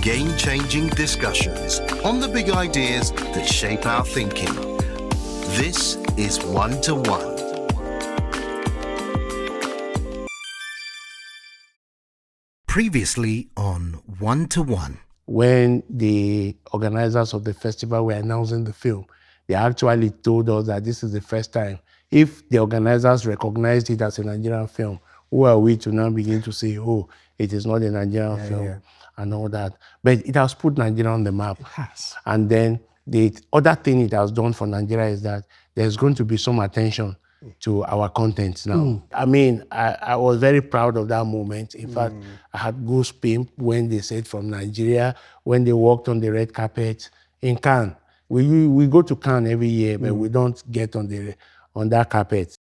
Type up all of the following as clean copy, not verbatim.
game-changing discussions on the big ideas that shape our thinking. This is One2One. Previously on One2One. When the organizers of the festival were announcing the film, they actually told us that this is the first time. If the organizers recognized it as a Nigerian film, who are we to now begin to say, oh, it is not a Nigerian film and all that? But it has put Nigeria on the map. It has. And then the other thing it has done for Nigeria is that there's going to be some attention to our content now. I mean, I was very proud of that moment. In fact, I had goosebumps when they said from Nigeria, when they walked on the red carpet in Cannes. We go to Cannes every year, but we don't get on that carpet.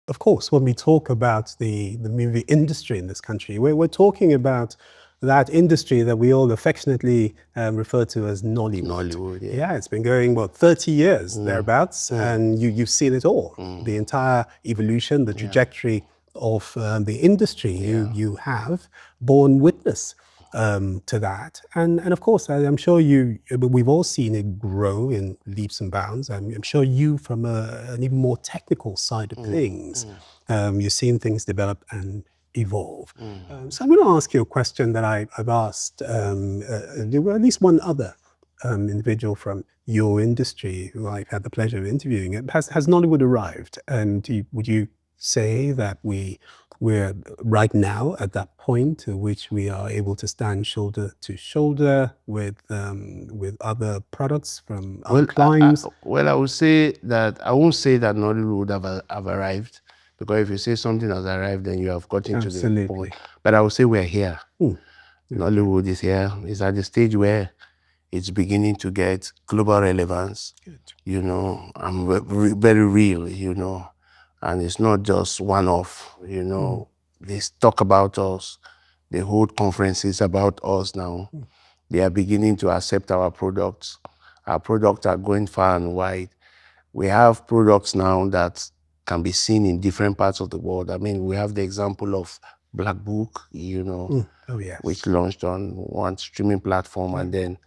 Of course, when we talk about the movie industry in this country, we're talking about that industry that we all affectionately refer to as Nollywood. Nollywood, yeah. Yeah, it's been going, 30 years, thereabouts, and you've seen it all. The entire evolution, the trajectory of the industry. You have borne witness to that. And of course, I'm sure we've all seen it grow in leaps and bounds. I'm sure you, from an even more technical side of things, you've seen things develop and evolve. So I'm going to ask you a question that I've asked at least one other individual from your industry who I've had the pleasure of interviewing. Has Nollywood arrived? And would you say that we're right now at that point at which we are able to stand shoulder to shoulder with other products from other climes? I would say that I won't say that Nollywood have arrived, because if you say something has arrived, then you have gotten to the point. But I would say we're here. Nollywood is here. It's at the stage where it's beginning to get global relevance. You know, I'm very real, you know. And it's not just one-off, you know. They talk about us. They hold conferences about us now. They are beginning to accept our products. Our products are going far and wide. We have products now that can be seen in different parts of the world. I mean, we have the example of Black Book, you know, which launched on one streaming platform, and then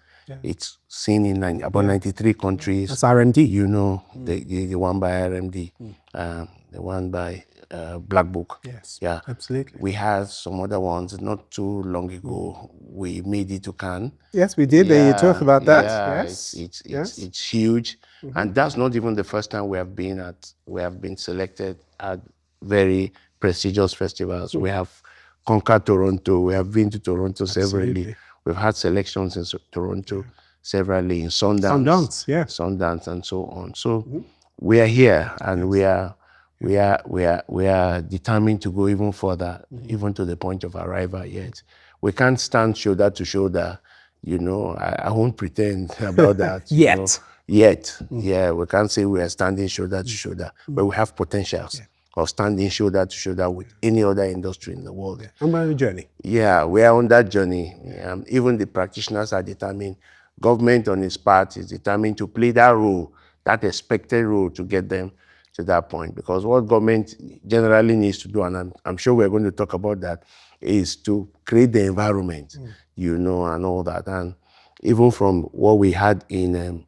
it's seen in about 93 countries. That's RMD. You know, the one by RMD, the one by Black Book. Yes, yeah, absolutely. We had some other ones not too long ago. We made it to Cannes. Yes, we did. You talk about that. Yeah, yes, it's huge, and that's not even the first time we have been selected at very prestigious festivals. We have conquered Toronto. We have been to Toronto severally. We've had selections in Toronto severally, in Sundance, Sundance, and so on. So we are here, and we are determined to go even further, even to the point of arrival yet. We can't stand shoulder to shoulder, you know. I won't pretend about that. Yet. You know? Yet. Yeah, we can't say we are standing shoulder to shoulder, but we have potentials of standing shoulder to shoulder with any other industry in the world. And we're on a journey. Yeah, we are on that journey. Even the practitioners are determined. Government on its part is determined to play that role, that expected role, to get them to that point. Because what government generally needs to do, and I'm sure we're going to talk about that, is to create the environment, you know, and all that. And even from what we had in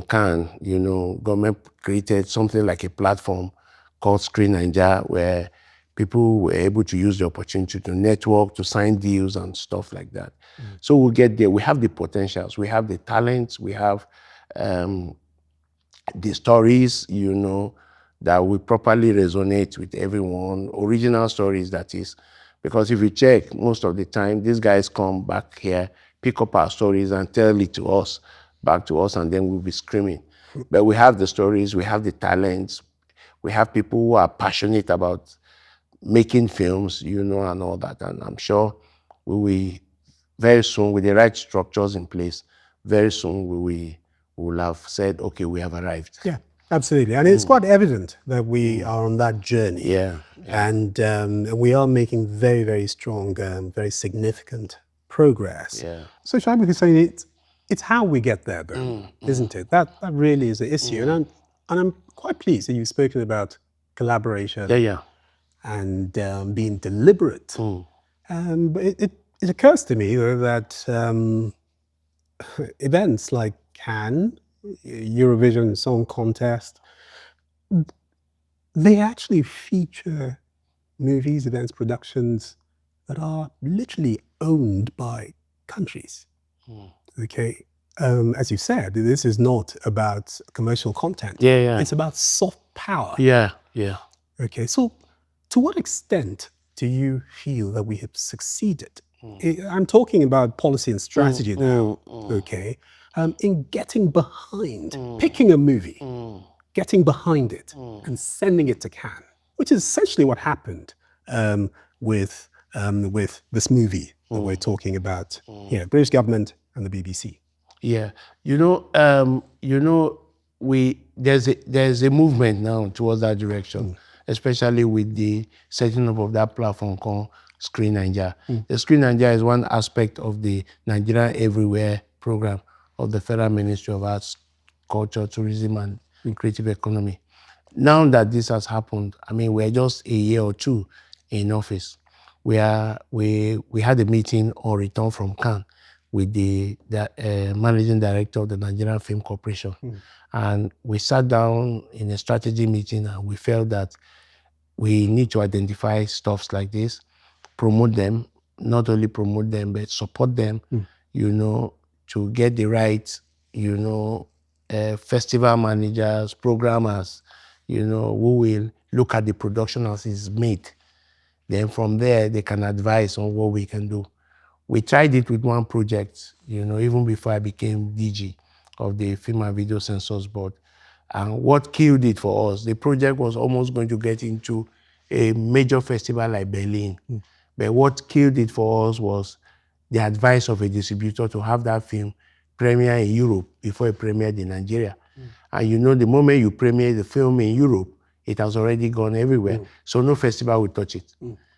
Cannes, you know, government created something like a platform called Screen Nigeria, where people were able to use the opportunity to network, to sign deals and stuff like that. So we'll get there. We have the potentials, we have the talents, we have the stories, you know, that will properly resonate with everyone. Original stories, that is. Because if you check, most of the time, these guys come back here, pick up our stories and tell it to us, back to us, and then we'll be screaming. But we have the stories, we have the talents, we have people who are passionate about making films, you know, and all that. And I'm sure we will, very soon, with the right structures in place, very soon we will have said, okay, we have arrived. Yeah, absolutely. And it's quite evident that we are on that journey. Yeah. And we are making very, very strong, very significant progress. Yeah. So Shaibu Husseini, it's how we get there, though, isn't it? That really is the issue. And I'm quite pleased that you've spoken about collaboration and being deliberate. But It occurs to me that events like Cannes, Eurovision Song Contest, they actually feature movies, events, productions that are literally owned by countries. Okay. As you said, this is not about commercial content. Yeah. It's about soft power. Yeah. Okay. So, to what extent do you feel that we have succeeded? I'm talking about policy and strategy now. Okay. In getting behind, picking a movie, getting behind it, and sending it to Cannes, which is essentially what happened with this movie that we're talking about here, British government and the BBC. Yeah, there's a movement now towards that direction, especially with the setting up of that platform called Screen Nigeria. The Screen Nigeria is one aspect of the Nigerian Everywhere program of the Federal Ministry of Arts, Culture, Tourism, and Creative Economy. Now that this has happened, I mean, we're just a year or two in office. We had a meeting on return from Cannes with the managing director of the Nigerian Film Corporation. And we sat down in a strategy meeting and we felt that we need to identify stuffs like this, promote them, not only promote them, but support them, to get the right, festival managers, programmers, who will look at the production as it's made. Then from there, they can advise on what we can do. We tried it with one project, even before I became DG of the Film and Video Censors Board. And what killed it for us, the project was almost going to get into a major festival like Berlin. But what killed it for us was the advice of a distributor to have that film premiere in Europe before it premiered in Nigeria. And the moment you premiere the film in Europe, it has already gone everywhere. So no festival will touch it.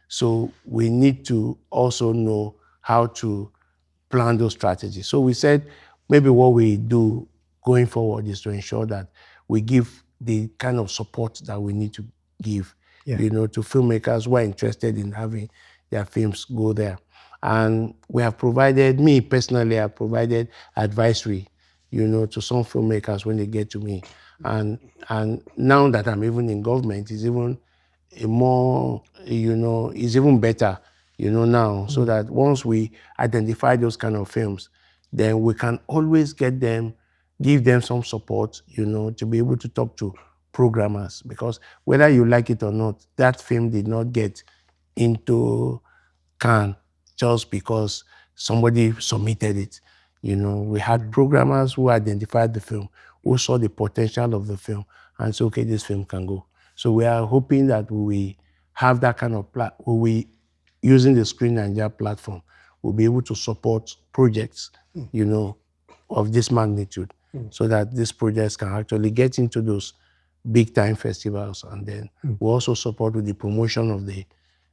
So we need to also know how to plan those strategies. So we said maybe what we do going forward is to ensure that we give the kind of support that we need to give, to filmmakers who are interested in having their films go there. And we have provided, me personally, I've provided advisory, to some filmmakers when they get to me. And now that I'm even in government, it's even more, it's even better, now, so that once we identify those kind of films, then we can always give them some support, to be able to talk to programmers. Because whether you like it or not, that film did not get into Cannes just because somebody submitted it. We had programmers who identified the film, who saw the potential of the film, and said, okay, this film can go. So we are hoping that we have that kind of using the Screen Nigeria platform, we'll be able to support projects, of this magnitude, so that these projects can actually get into those big time festivals. And then we also support with the promotion of the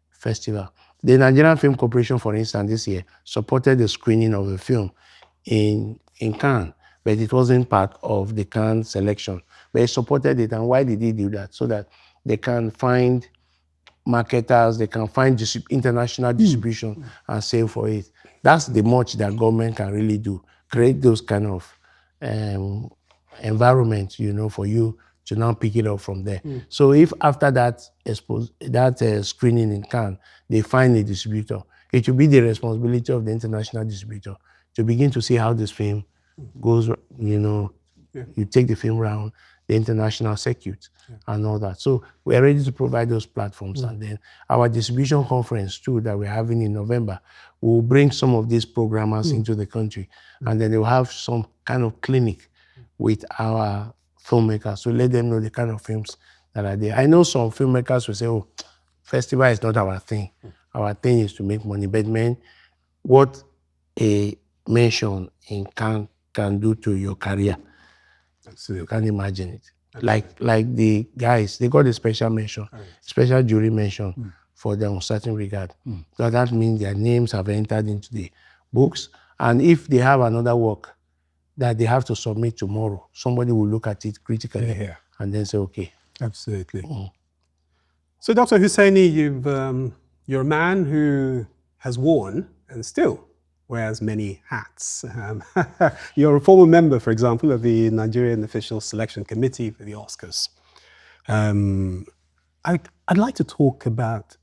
festival. The Nigerian Film Corporation, for instance, this year supported the screening of a film in Cannes, but it wasn't part of the Cannes selection. But they supported it. And why did they do that? So that they can find marketers, they can find international distribution and sell for it. That's the much that government can really do. Create those kind of environment, for you to now pick it up from there. So if after that screening in Cannes, they find a distributor, it will be the responsibility of the international distributor to begin to see how this film goes, you take the film around the international circuit and all that. So we're ready to provide those platforms. And then our distribution conference too that we're having in November will bring some of these programmers into the country. And then they'll have some kind of clinic with our filmmakers to let them know the kind of films that are there. I know some filmmakers will say, oh, festival is not our thing. Our thing is to make money. But man, what a mention in Cannes can do to your career, you can't imagine it. Like the guys, they got a special mention, special jury mention for their uncertain regard. So that means their names have entered into the books. And if they have another work that they have to submit tomorrow, somebody will look at it critically and then say, okay. Absolutely. So Dr. Husseini, you're a man who has worn and still wears many hats. You're a former member, for example, of the Nigerian Official Selection Committee for the Oscars. I'd like to talk about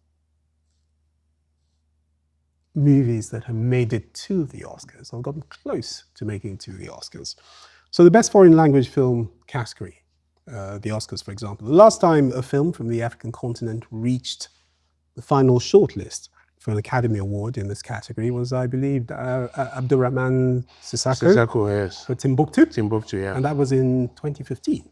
movies that have made it to the Oscars or gotten close to making it to the Oscars. So the best foreign language film category, the Oscars, for example. The last time a film from the African continent reached the final shortlist for an Academy Award in this category was, I believe, Abdurrahman Sissako, yes. for Timbuktu. Timbuktu, yeah. And that was in 2015.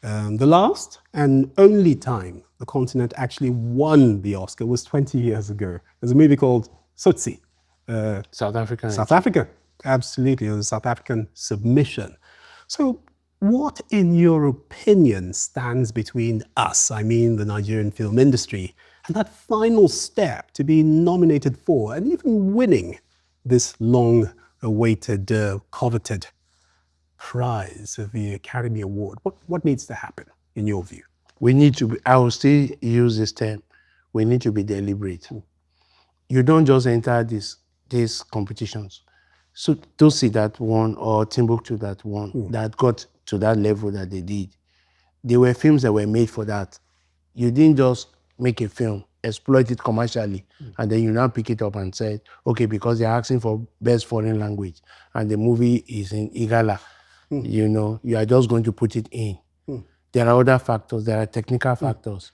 The last and only time the continent actually won the Oscar was 20 years ago. There's a movie called Tsotsi. South Africa. South Africa, absolutely. It was a South African submission. So what, in your opinion, stands between us, I mean the Nigerian film industry, and that final step to be nominated for and even winning this long-awaited, coveted prize of the Academy Award? What needs to happen, in your view? We need to be, I will still use this term, we need to be deliberate. You don't just enter these competitions. So Tosi that won or Timbuktu that won, that got to that level that they did, there were films that were made for that. You didn't just make a film, exploit it commercially, and then you now pick it up and say, okay, because they're asking for best foreign language and the movie is in Igala, you know, you are just going to put it in. There are other factors, there are technical factors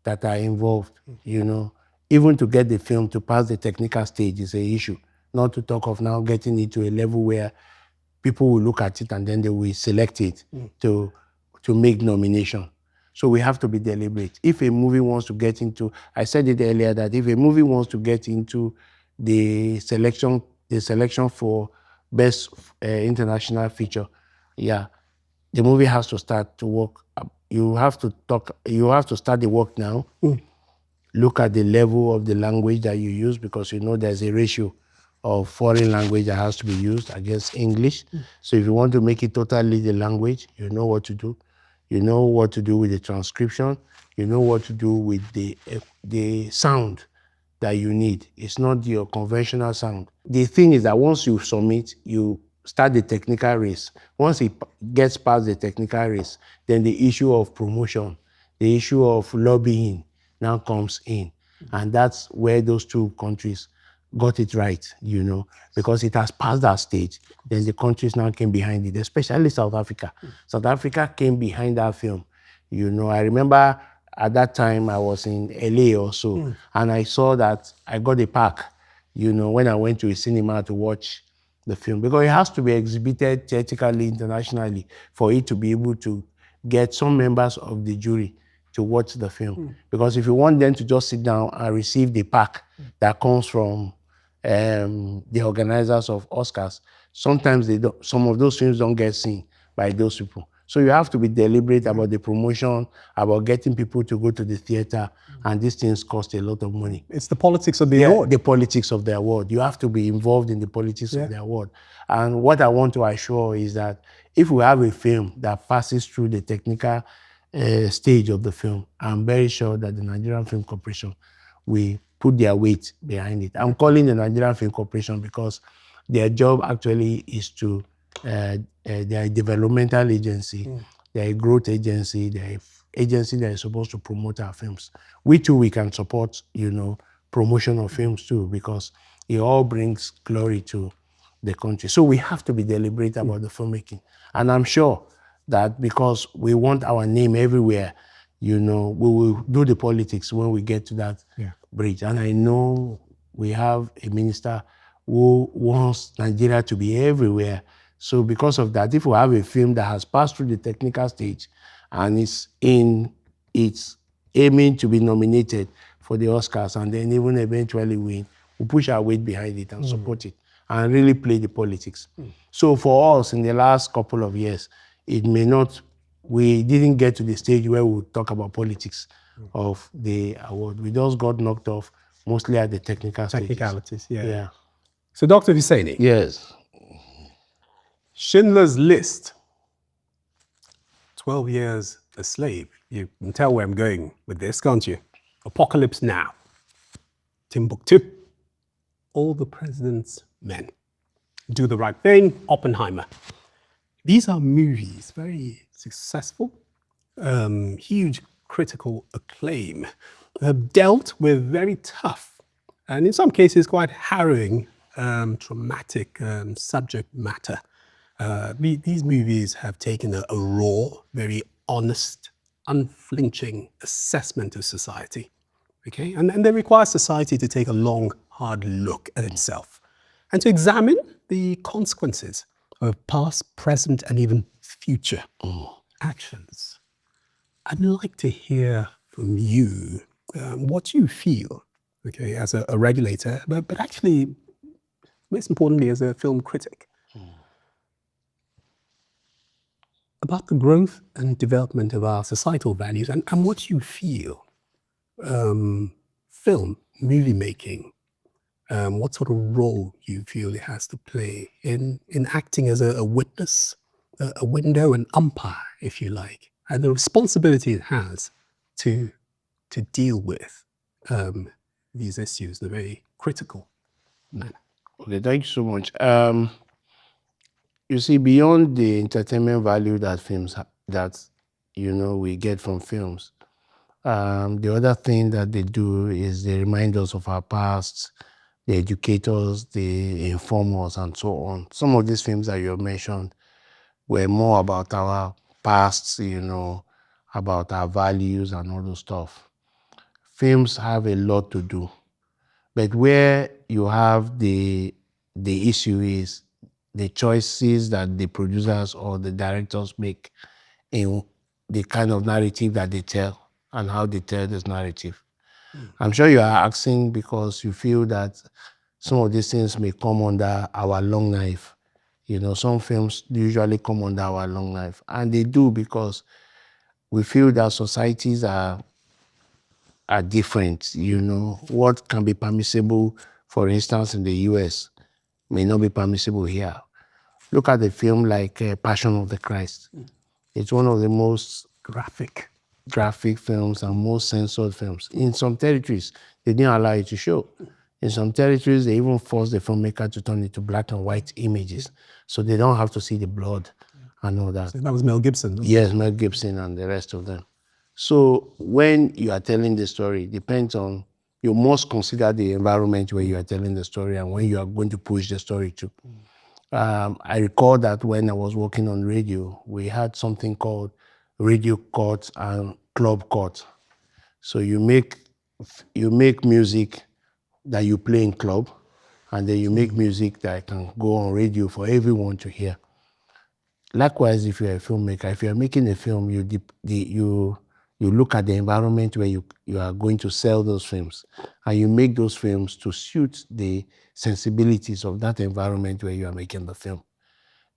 that are involved, you know. Even to get the film to pass the technical stage is an issue, not to talk of now getting it to a level where people will look at it and then they will select it to make nomination. So we have to be deliberate. If a movie wants to get into, I said it earlier that if a movie wants to get into the selection for best international feature, yeah, the movie has to start to work. You have to start the work now. Look at the level of the language that you use, because you know there's a ratio of foreign language that has to be used against English. So if you want to make it totally the language, you know what to do. You know what to do with the transcription. You know what to do with the sound that you need. It's not your conventional sound. The thing is that once you submit, you start the technical race. Once it gets past the technical race, then the issue of promotion, the issue of lobbying now comes in. And that's where those two countries got it right, you know, because it has passed that stage. Then the countries now came behind it, especially South Africa. South Africa came behind that film. You know, I remember at that time I was in LA or so, and I saw that I got a pack, you know, when I went to a cinema to watch the film, because it has to be exhibited theatrically, internationally, for it to be able to get some members of the jury to watch the film. Because if you want them to just sit down and receive the pack that comes from the organizers of Oscars, sometimes some of those films don't get seen by those people. So you have to be deliberate about the promotion, about getting people to go to the theater, and these things cost a lot of money. It's the politics of the award. The politics of the award. You have to be involved in the politics of the award. And what I want to assure is that if we have a film that passes through the technical stage of the film, I'm very sure that the Nigerian Film Corporation will put their weight behind it. I'm calling the Nigerian Film Corporation because their job actually is to, they're a developmental agency, they're a growth agency, they're an agency that is supposed to promote our films. We too, we can support, you know, promotion of films too, because it all brings glory to the country. So we have to be deliberate about the filmmaking. And I'm sure that because we want our name everywhere, you know, we will do the politics when we get to that bridge. And I know we have a minister who wants Nigeria to be everywhere. So because of that, if we have a film that has passed through the technical stage and it's aiming to be nominated for the Oscars and then even eventually win, we push our weight behind it and support it and really play the politics. So for us in the last couple of years, it may not, we didn't get to the stage where we would talk about politics of the award. We just got knocked off mostly at the technicalities. Yeah. So Dr. Husseini. Yes. Schindler's List, 12 Years a Slave. You can tell where I'm going with this, can't you? Apocalypse Now, Timbuktu, All the President's Men, Do the Right Thing, Oppenheimer. These are movies, very successful, huge critical acclaim, have dealt with very tough and in some cases quite harrowing, traumatic subject matter. These movies have taken a raw, very honest, unflinching assessment of society. Okay? And they require society to take a long, hard look at itself and to examine the consequences of past, present, and even future actions. I'd like to hear from you what you feel, okay, as a regulator, but actually, most importantly, as a film critic, about the growth and development of our societal values and what you feel film, movie making, what sort of role you feel it has to play in acting as a witness, a window, an umpire, if you like, and the responsibility it has to deal with these issues in a very critical manner. Okay, thank you so much. You see, beyond the entertainment value that we get from films, the other thing that they do is they remind us of our past, they educate us, they inform us, and so on. Some of these films that you have mentioned were more about our past, about our values and all those stuff. Films have a lot to do, but where you have the issue is the choices that the producers or the directors make in the kind of narrative that they tell and how they tell this narrative. I'm sure you are asking because you feel that some of these things may come under our long knife. Some films usually come under our long knife, and they do because we feel that societies are different. What can be permissible, for instance, in the US may not be permissible here. Look at a film like Passion of the Christ. It's one of the most graphic films and most censored films. In some territories, they didn't allow it to show. In some territories, they even forced the filmmaker to turn it to black and white images, so they don't have to see the blood and all that. So that was Mel Gibson. Yes, Mel Gibson and the rest of them. So when you are telling the story, it depends on, you must consider the environment where you are telling the story and when you are going to push the story to. I recall that when I was working on radio, we had something called radio cut and club cut. So you make music that you play in club, and then you make music that can go on radio for everyone to hear. Likewise, if you're a filmmaker, if you're making a film, you look at the environment where you are going to sell those films, and you make those films to suit the sensibilities of that environment where you are making the film.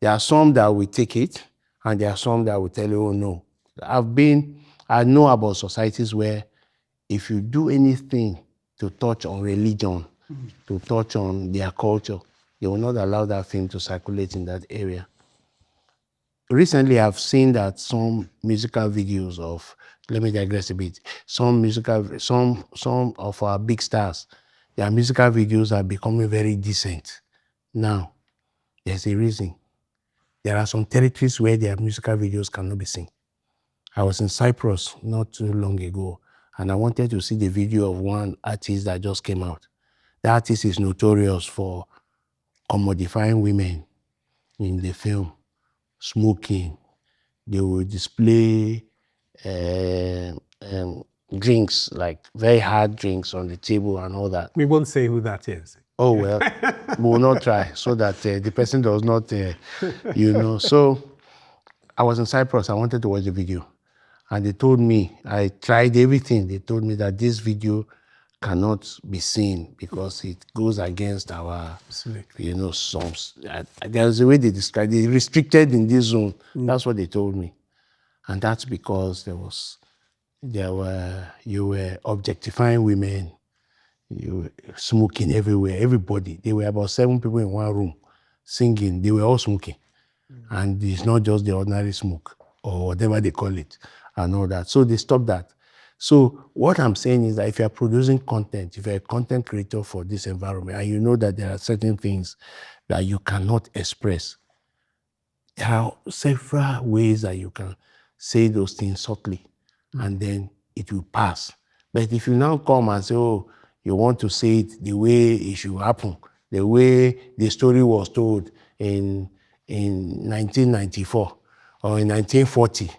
There are some that will take it, and there are some that will tell you, oh no. I know about societies where if you do anything to touch on religion, to touch on their culture, they will not allow that film to circulate in that area. Recently, I've seen that some musical videos of, let me digress a bit, some of our big stars, their musical videos are becoming very decent. Now, there's a reason. There are some territories where their musical videos cannot be seen. I was in Cyprus not too long ago, and I wanted to see the video of one artist that just came out. The artist is notorious for commodifying women in the film, smoking. They will display drinks, like very hard drinks on the table and all that. We won't say who that is. Oh, well, we will not try so that the person does not, So I was in Cyprus. I wanted to watch the video. And they told me, I tried everything. They told me that this video cannot be seen because it goes against our, songs. There's a way they describe it, restricted in this zone. That's what they told me. And that's because you were objectifying women, you were smoking everywhere, everybody. There were about 7 people in one room singing. They were all smoking. And it's not just the ordinary smoke or whatever they call it and all that. So they stopped that. So what I'm saying is that if you're producing content, if you're a content creator for this environment, and you know that there are certain things that you cannot express, there are several ways that you can say those things subtly, and then it will pass. But if you now come and say, oh, you want to say it the way it should happen, the way the story was told in 1994 or in 1940,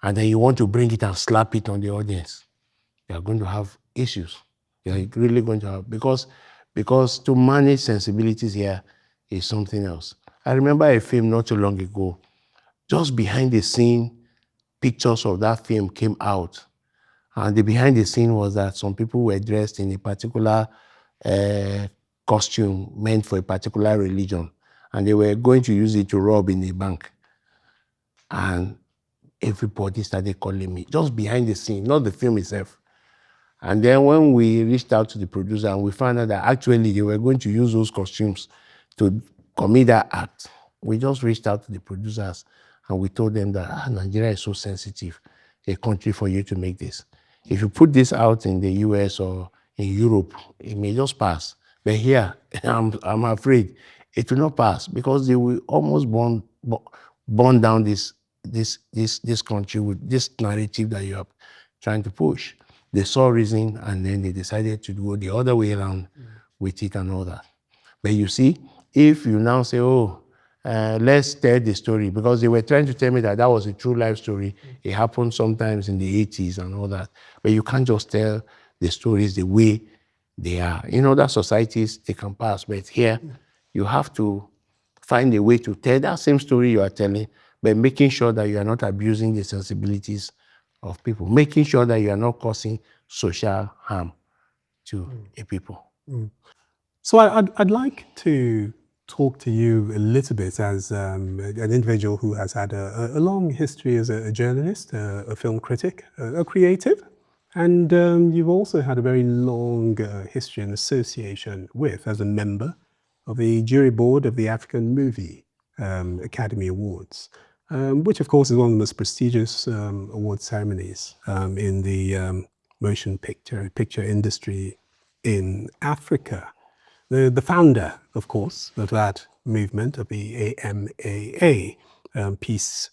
and then you want to bring it and slap it on the audience, you are going to have issues. You're really going to have, because to manage sensibilities here is something else. I remember a film not too long ago, just behind the scene, pictures of that film came out. And the behind the scene was that some people were dressed in a particular costume meant for a particular religion. And they were going to use it to rob in a bank. And everybody started calling me, just behind the scene, not the film itself. And then when we reached out to the producer and we found out that actually they were going to use those costumes to commit that act, we just reached out to the producers and we told them that Nigeria is so sensitive, a country for you to make this. If you put this out in the US or in Europe, it may just pass. But here, I'm afraid it will not pass because they will almost burn down this country with this narrative that you are trying to push. They saw reason and then they decided to go the other way around with it and all that. But you see, if you now say, oh, let's tell the story, because they were trying to tell me that that was a true life story. It happened sometimes in the 80s and all that. But you can't just tell the stories the way they are. In other societies, they can pass. But here, you have to find a way to tell that same story you are telling, but making sure that you are not abusing the sensibilities of people, making sure that you are not causing social harm to a people. So I'd like to talk to you a little bit as an individual who has had a long history as a journalist, a film critic, a creative, and you've also had a very long history and association with, as a member of the jury board of the African Movie Academy Awards, which of course is one of the most prestigious award ceremonies in the motion picture industry in Africa. The founder, of course, of that movement, of the AMAA, Peace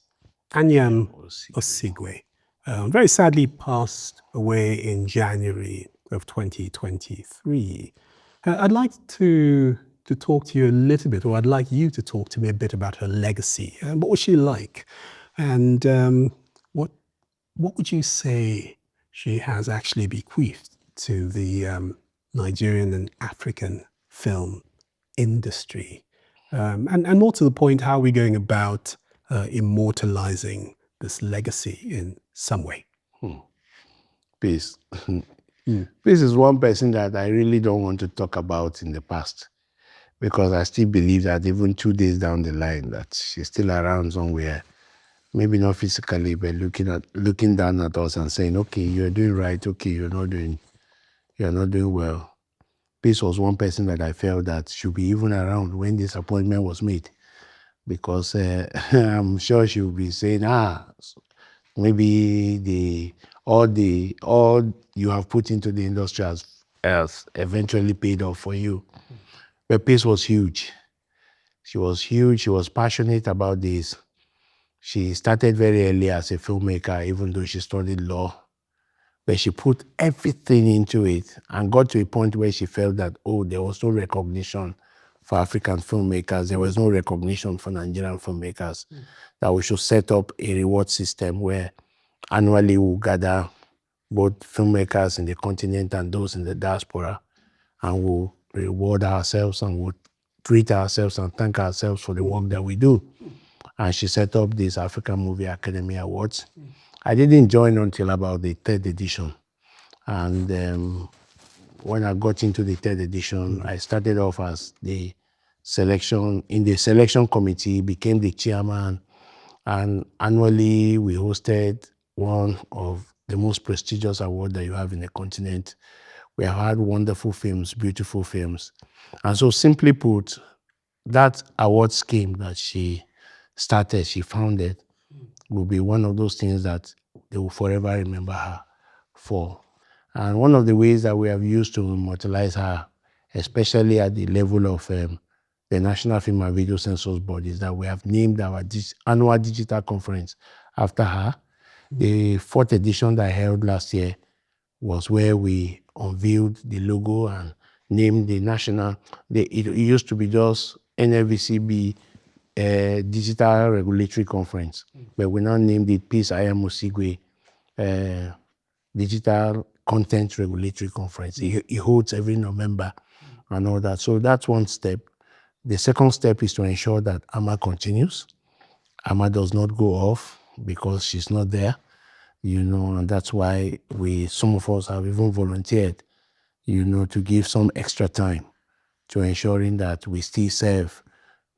Anyam Osigwe, very sadly passed away in January of 2023. I'd like to talk to you a little bit, or I'd like you to talk to me a bit about her legacy. What was she like? And what would you say she has actually bequeathed to the Nigerian and African film industry? And more to the point, how are we going about immortalizing this legacy in some way? Peace. Peace is one person that I really don't want to talk about in the past, because I still believe that even 2 days down the line that she's still around somewhere, maybe not physically, but looking down at us and saying, okay, you're doing right, okay, you're not doing well. Peace was one person that I felt that should be even around when this appointment was made, because I'm sure she will be saying, maybe all you have put into the industry has eventually paid off for you. But Peace was huge. She was huge. She was passionate about this. She started very early as a filmmaker, even though she studied law. But she put everything into it and got to a point where she felt that, there was no recognition for African filmmakers. There was no recognition for Nigerian filmmakers. That we should set up a reward system where annually we'll gather both filmmakers in the continent and those in the diaspora, and we'll reward ourselves and we'll treat ourselves and thank ourselves for the work that we do. And she set up this African Movie Academy Awards. I didn't join until about the 3rd edition. And when I got into the 3rd edition, I started off as in the selection committee, became the chairman. And annually, we hosted one of the most prestigious awards that you have in the continent. We have had wonderful films, beautiful films. And so simply put, that award scheme that she founded, will be one of those things that they will forever remember her for. And one of the ways that we have used to immortalize her, especially at the level of the National Film and Video Censors Board, is that we have named our annual digital conference after her. The 4th edition that I held last year was where we unveiled the logo and named the national. It used to be just NFVCB Digital Regulatory Conference, but we now named it Peace IMO Sigwe Digital Content Regulatory Conference. It holds every November and all that. So that's one step. The second step is to ensure that AMA continues. AMA does not go off because she's not there, and that's why some of us have even volunteered, to give some extra time to ensuring that we still serve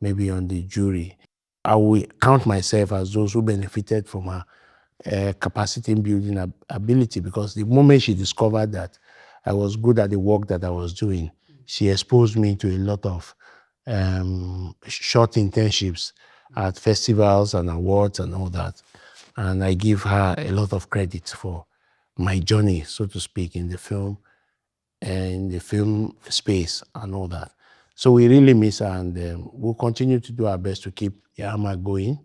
maybe on the jury. I will count myself as those who benefited from her capacity building ability, because the moment she discovered that I was good at the work that I was doing, she exposed me to a lot of short internships at festivals and awards and all that. And I give her a lot of credit for my journey, so to speak, in the film space and all that. So we really miss her, and we'll continue to do our best to keep Yama going.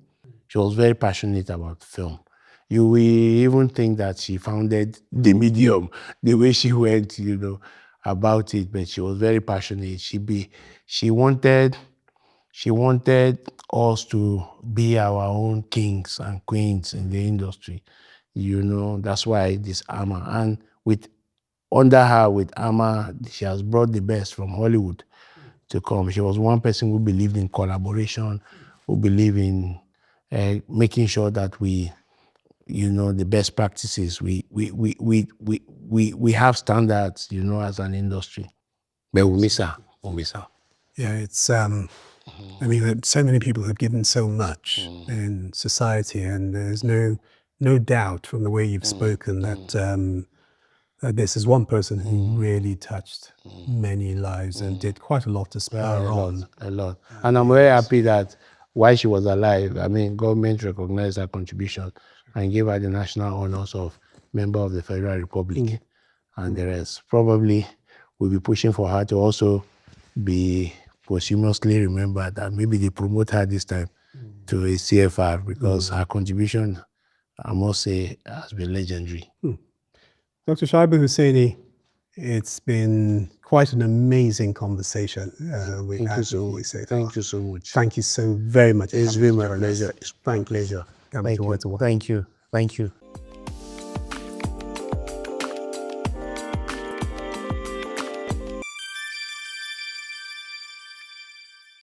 She was very passionate about film. You will even think that she founded the medium, the way she went, about it, but she was very passionate. She wanted us to be our own kings and queens in the industry. That's why this AMA. And under her, with AMA, she has brought the best from Hollywood to come. She was one person who believed in collaboration, who believed in making sure that we, the best practices. We have standards, as an industry. But we miss her. Yeah, it's I mean, so many people have given so much in society, and there's no doubt from the way you've spoken that this is one person who really touched many lives and did quite a lot to spur on. A lot. And I'm very happy that while she was alive, government recognized her contribution and gave her the national honors of Member of the Federal Republic and the rest. Probably we'll be pushing for her to also be posthumously remembered, and maybe they promote her this time to a CFR, because her contribution, I must say, has been legendary. Dr. Shaibu Husseini, it's been quite an amazing conversation. Thank you so much. Thank you so much. Thank you so very much. It's been my pleasure. It's my pleasure. Thank you. Thank you.